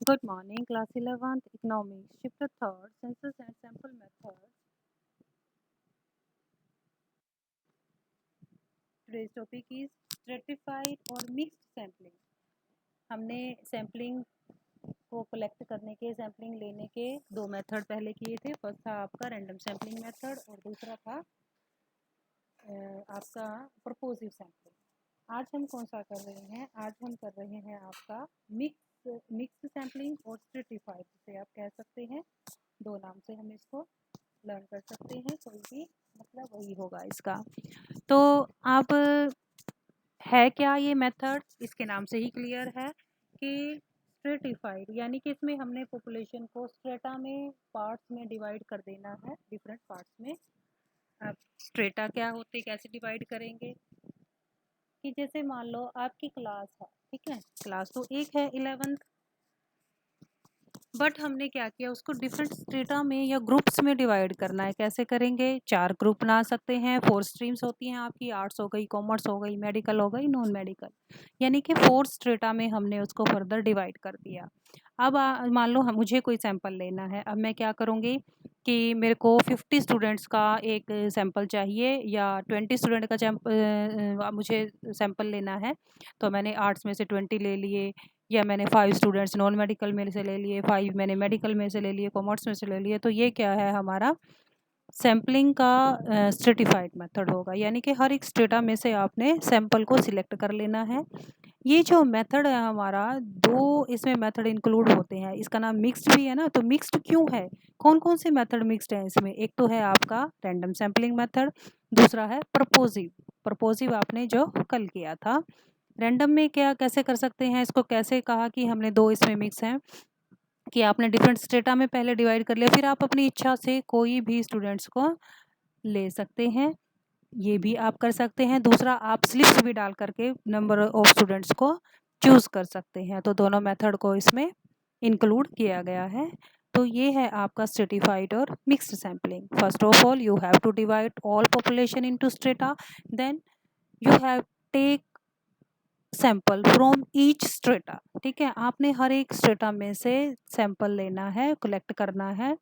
Good morning, class 11th, economics, chapter 3rd, census and sample methods. Today's topic is stratified और mixed sampling. हमने sampling को collect करने के, sampling लेने के दो मेथड पहले किए थे. फर्स्ट था आपका रैंडम सैम्पलिंग मेथड और दूसरा था आपका प्रपोजिव सैम्पलिंग. आज हम कौन सा कर रहे हैं? आज हम कर रहे हैं आपका मिक्स सैम्पलिंग और स्ट्रेटिफाइड, जिसे आप कह सकते हैं. दो नाम से हम इसको लर्न कर सकते हैं, कोई भी मतलब वही होगा इसका. तो अब है क्या ये मेथड? इसके नाम से ही क्लियर है कि स्ट्रेटिफाइड यानी कि इसमें हमने पॉपुलेशन को स्ट्रेटा में, पार्ट्स में डिवाइड कर देना है, डिफरेंट पार्ट्स में. अब स्ट्रेटा क्या होते, कैसे डिवाइड करेंगे? कि जैसे मान लो आपकी क्लास है, ठीक है, क्लास तो एक है 11th, बट हमने क्या किया, उसको डिफरेंट स्ट्रेटा में या ग्रुप्स में डिवाइड करना है. कैसे करेंगे? 4 ग्रुप बना सकते हैं. 4 स्ट्रीम्स होती हैं आपकी, आर्ट्स हो गई, कॉमर्स हो गई, मेडिकल हो गई, नॉन मेडिकल, यानी कि 4 स्ट्रेटा में हमने उसको फर्दर डिवाइड कर दिया. अब मान लो मुझे कोई सैंपल लेना है. अब मैं क्या करूँगी कि मेरे को 50 स्टूडेंट्स का एक सैंपल चाहिए या 20 स्टूडेंट का मुझे सैंपल लेना है. तो मैंने आर्ट्स में से 20 ले लिए, या मैंने 5 स्टूडेंट्स नॉन मेडिकल में से ले लिए, 5 मैंने मेडिकल में से ले लिए, कॉमर्स में से ले लिए. तो ये क्या है हमारा सैम्पलिंग का स्ट्रेटिफाइड मेथड होगा, यानी कि हर एक स्ट्रेटा में से आपने सैंपल को सिलेक्ट कर लेना है. ये जो मेथड है हमारा, दो इसमें मेथड इंक्लूड होते हैं. इसका नाम मिक्स्ड भी है ना. तो मिक्स्ड क्यों है? कौन कौन से मेथड मिक्स्ड है इसमें? एक तो है आपका रैंडम सैम्पलिंग मेथड, दूसरा है प्रपोजिव. प्रपोजिव आपने जो कल किया था. रैंडम में क्या कैसे कर सकते हैं इसको? कैसे कहा कि हमने दो इसमें मिक्स हैं कि आपने डिफरेंट स्टेटा में पहले डिवाइड कर लिया, फिर आप अपनी इच्छा से कोई भी स्टूडेंट्स को ले सकते हैं. ये भी आप कर सकते हैं. दूसरा, आप स्लिप्स भी डाल करके नंबर ऑफ स्टूडेंट्स को चूज कर सकते हैं. तो दोनों मेथड को इसमें इंक्लूड किया गया है. तो ये है आपका स्ट्रेटिफाइड और mixed sampling. First of all you have to divide all population into strata, then you have take sample from each strata. ठीक है, आपने हर एक स्ट्रेटा में से सैंपल लेना है, कलेक्ट करना है.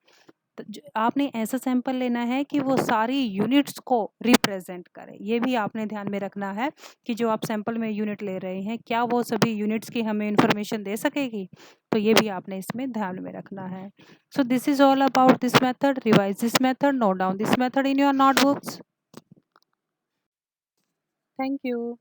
तो आपने ऐसा सैंपल लेना है कि वो सारी यूनिट्स को रिप्रेजेंट करे. ये भी आपने ध्यान में रखना है कि जो आप सैंपल में यूनिट ले रहे हैं, क्या वो सभी यूनिट्स की हमें इंफॉर्मेशन दे सकेगी. तो ये भी आपने इसमें ध्यान में रखना है. So this is all about this method. Revise this method, note down this method in your notebooks. Thank you.